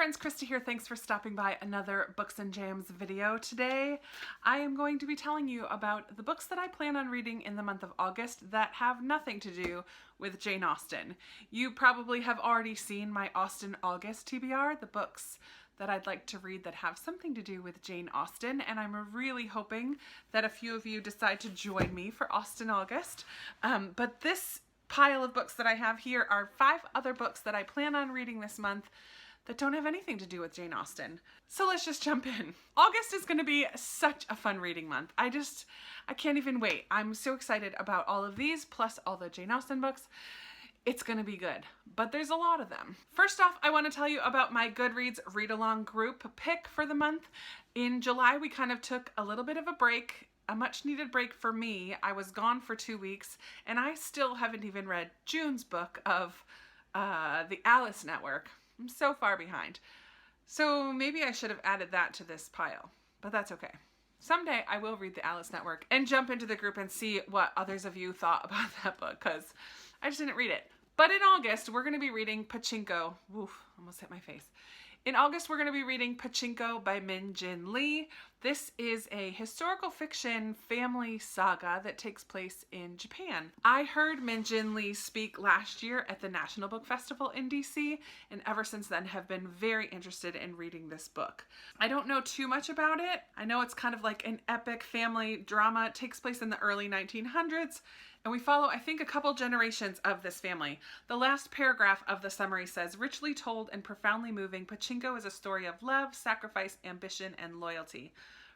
friends, Krista here. Thanks for stopping by another Books and Jams video. Today I am going to be telling you about the books that I plan on reading in the month of August that have nothing to do with Jane Austen. You probably have already seen my Austen August TBR, the books that I'd like to read that have something to do with Jane Austen, and I'm really hoping that a few of you decide to join me for Austen August. But this pile of books that I have here are 5 other books that I plan on reading this month that don't have anything to do with Jane Austen. So let's just jump in. August is going to be such a fun reading month. I can't even wait. I'm so excited about all of these, plus all the Jane Austen books. It's going to be good, but there's a lot of them. First off, I want to tell you about my Goodreads read-along group pick for the month. In July, we kind of took a little bit of a break, a much needed break for me. I was gone for 2 weeks, and I still haven't even read June's book of the Alice Network. I'm so far behind. So maybe I should have added that to this pile, but that's okay. Someday I will read the Alice Network and jump into the group and see what others of you thought about that book, because I just didn't read it. But in August, we're going to be reading Pachinko. Woof, almost hit my face. In August, we're going to be reading Pachinko by Min Jin Lee. This is a historical fiction family saga that takes place in Japan. I heard Min Jin Lee speak last year at the National Book Festival in DC, and ever since then have been very interested in reading this book. I don't know too much about it. I know it's kind of like an epic family drama. It takes place in the early 1900s. And we follow, I think, a couple generations of this family. The last paragraph of the summary says, richly told and profoundly moving, Pachinko is a story of love, sacrifice, ambition, and loyalty.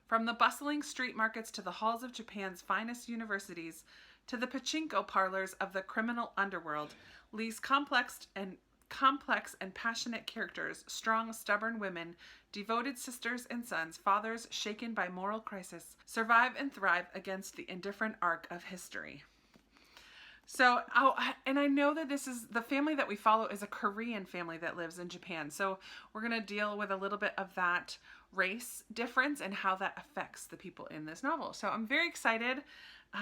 From the bustling street markets to the halls of Japan's finest universities, to the pachinko parlors of the criminal underworld, Lee's complex and passionate characters, strong, stubborn women, devoted sisters and sons, fathers shaken by moral crisis, survive and thrive against the indifferent arc of history. So, and I know that this is, the family that we follow is a Korean family that lives in Japan. So we're going to deal with a little bit of that race difference and how that affects the people in this novel. So I'm very excited.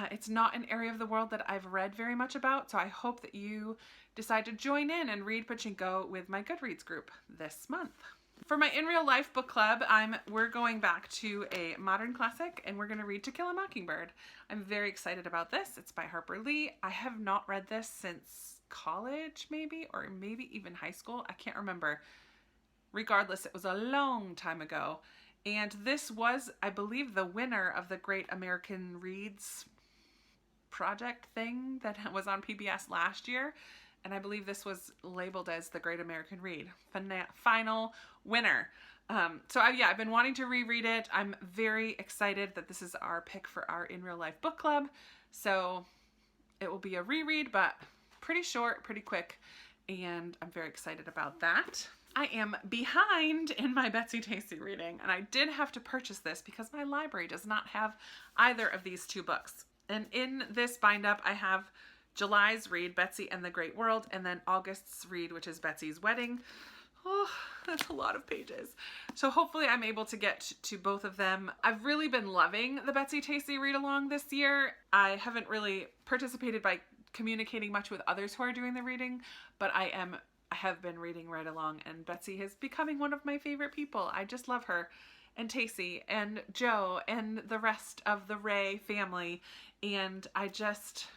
It's not an area of the world that I've read very much about. So I hope that you decide to join in and read Pachinko with my Goodreads group this month. For my In Real Life book club, we're going back to a modern classic, and we're going to read To Kill a Mockingbird. I'm very excited about this. It's by Harper Lee. I have not read this since college, maybe, or maybe even high school. I can't remember. Regardless, it was a long time ago. And this was, I believe, the winner of the Great American Reads project thing that was on PBS last year. And I believe this was labeled as the Great American Read. Final winner. I've been wanting to reread it. I'm very excited that this is our pick for our In Real Life book club. So it will be a reread, but pretty short, pretty quick. And I'm very excited about that. I am behind in my Betsy Tacy reading, and I did have to purchase this because my library does not have either of these 2 books. And in this bind up, I have July's read, Betsy and the Great World, and then August's read, which is Betsy's Wedding. Oh, that's a lot of pages. So hopefully I'm able to get to both of them. I've really been loving the Betsy Tacy read-along this year. I haven't really participated by communicating much with others who are doing the reading, but I have been reading right along, and Betsy is becoming one of my favorite people. I just love her, and Tacy, and Joe, and the rest of the Ray family, and I just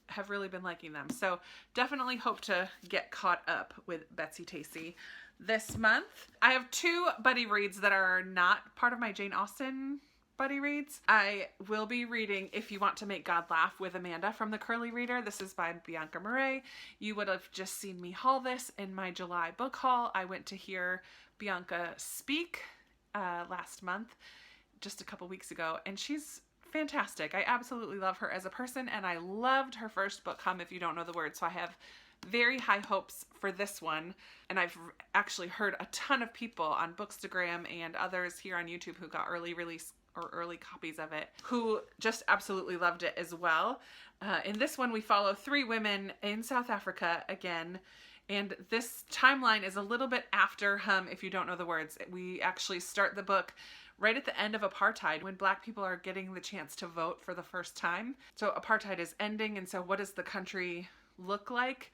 have really been liking them. So definitely hope to get caught up with Betsy Tacy this month. I have 2 buddy reads that are not part of my Jane Austen buddy reads. I will be reading If You Want to Make God Laugh with Amanda from the Curly Reader. This is by Bianca Murray. You would have just seen me haul this in my July book haul. I went to hear Bianca speak last month, just a couple weeks ago, and she's fantastic. I absolutely love her as a person, and I loved her first book, Come If You Don't Know the Word. So I have very high hopes for this one, and I've actually heard a ton of people on Bookstagram and others here on YouTube who got early release or early copies of it who just absolutely loved it as well. In this one, we follow 3 women in South Africa again, and this timeline is a little bit after If You Don't Know the Words. We actually start the book right at the end of apartheid, when Black people are getting the chance to vote for the first time. So apartheid is ending, and so what does the country look like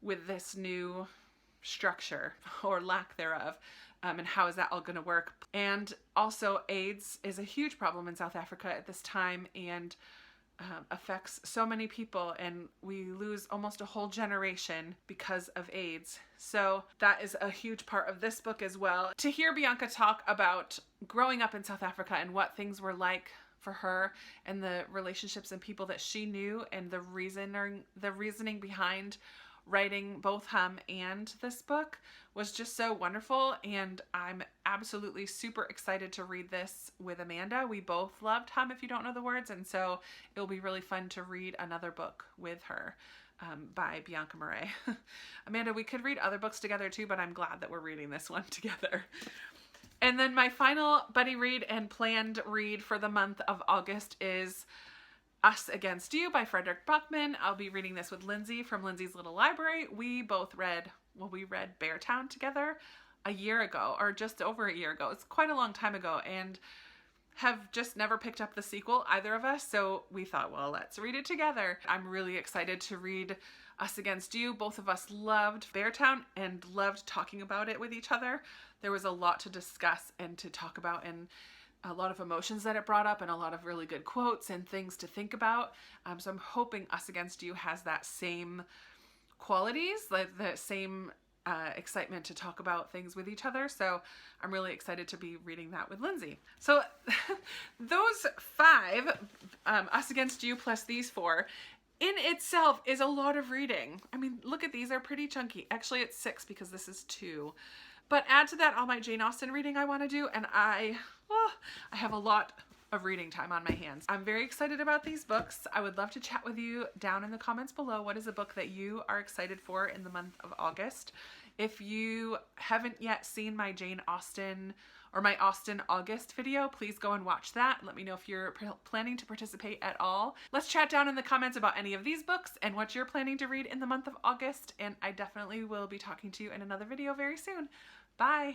with this new structure or lack thereof, and how is that all going to work. And also AIDS is a huge problem in South Africa at this time, and affects so many people, and we lose almost a whole generation because of AIDS. So that is a huge part of this book as well. To hear Bianca talk about growing up in South Africa and what things were like for her and the relationships and people that she knew, and the reasoning behind writing both Hum and this book was just so wonderful, and I'm absolutely super excited to read this with Amanda. We both loved Hum, if you don't know the words, and so it'll be really fun to read another book with her by Bianca Murray. Amanda, we could read other books together too, but I'm glad that we're reading this one together. And then my final buddy read and planned read for the month of August is Us Against You by Frederick Buckman. I'll be reading this with Lindsay from Lindsay's Little Library. We read Beartown together a year ago, or just over a year ago. It's quite a long time ago, and have just never picked up the sequel, either of us, so we thought, well, let's read it together. I'm really excited to read Us Against You. Both of us loved Beartown and loved talking about it with each other. There was a lot to discuss and to talk about, and a lot of emotions that it brought up, and a lot of really good quotes and things to think about. So I'm hoping Us Against You has that same qualities, like the same excitement to talk about things with each other. So I'm really excited to be reading that with Lindsay. So those 5, Us Against You plus these 4, in itself is a lot of reading. I mean, look at these, they're pretty chunky. Actually, it's 6 because this is 2. But add to that all my Jane Austen reading I want to do, and I have a lot of reading time on my hands. I'm very excited about these books. I would love to chat with you down in the comments below. What is a book that you are excited for in the month of August? If you haven't yet seen my Jane Austen or my Austen August video, please go and watch that. Let me know if you're planning to participate at all. Let's chat down in the comments about any of these books and what you're planning to read in the month of August, and I definitely will be talking to you in another video very soon. Bye!